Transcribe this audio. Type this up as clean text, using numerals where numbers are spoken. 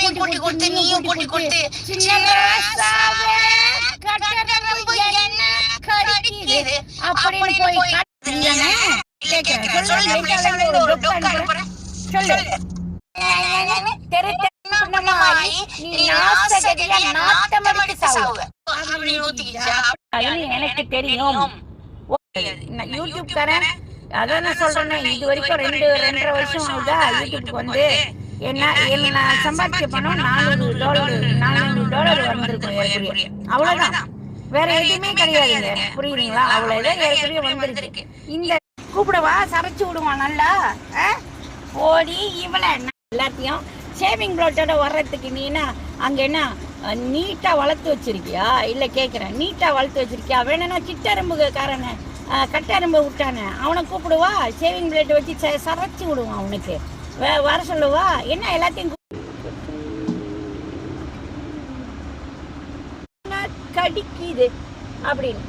அதையும் கூட்டி கொடுத்து நீயும் கூட்டி கொடுத்து அப்படின்னு போய் எனக்கு தெரியும். யூடியூப்காரன் அதான் சொல்றேன். இது வரைக்கும் 2.5 வருஷம் யூடியூப்க்கு வந்து என்ன சம்பாதிச்ச பணம் $400 வந்திருக்கும். அவ்வளவுதான், வேற எதுவுமே கிடையாதுங்க. புரியுதுங்களா? அவ்வளவுதான் ஏற்கனவே வந்திருக்கு. இந்த கூப்பிடவா சரைச்சு விடுவான் நல்லா. ஓடி இவளை எல்லாத்தையும் ஷேவிங் ப்ளோட்டோட வர்றதுக்கு நீனா அங்க என்ன நீட்டா வளர்த்து வச்சிருக்கியா? இல்ல கேக்குறேன், நீட்டா வளர்த்து வச்சிருக்கியா? வேணும்னா சிட்டரும்புக்காரனை கட்டரும்பு விட்டானே அவனை கூப்பிடுவா, ஷேவிங் பிளேட் வச்சு சரைச்சி விடுவான். அவனுக்கு வர சொல்லுவா. என்ன எல்லாத்தையும் கடிக்குது அப்படின்னு